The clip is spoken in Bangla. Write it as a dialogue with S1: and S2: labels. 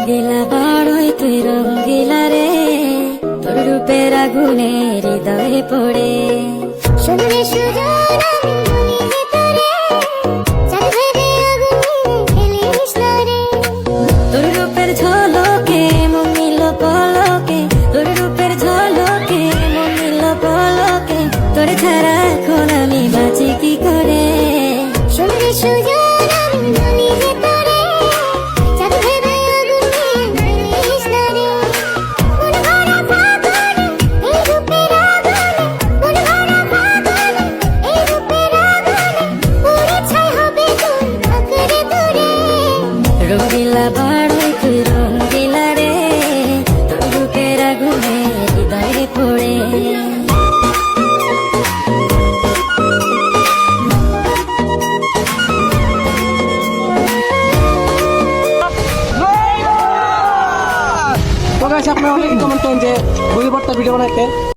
S1: রঙ্গিলা বড়ই তুই রঙ্গিলা রে, তোর রূপের আগুনে হৃদয়ে পড়ে।
S2: শুনলে সুজন আমি ভেতরে, চাঁদ ভেবে আগুনে খেলিস না রে।
S1: তোর রূপের ঝলকে মন নিল পলকে, তোর রূপের ঝলকে মন নিল পলকে, তোর ছাড়া এখন আমি বাঁচি কি করে।
S2: শুনলে সুজন আমি ভেতরে, চাঁদ ভেবে আগুনে খেলিস না রে। মন ভরা ফাগুনে এই রূপের আগুনে, মন ভরা ফাগুনে এই রূপের আগুনে, পুড়ে ছাই হবে তোর আঁকড়ে ধরে।
S1: রঙ্গিলা বড়ই তুই রঙ্গিলা রে, তোর রূপের আগুনে হৃদয়ে পড়ে।
S3: তো গাইস আপনারা অনেকে কমেন্ট করেন যে বই ভিডিও বানাইতে।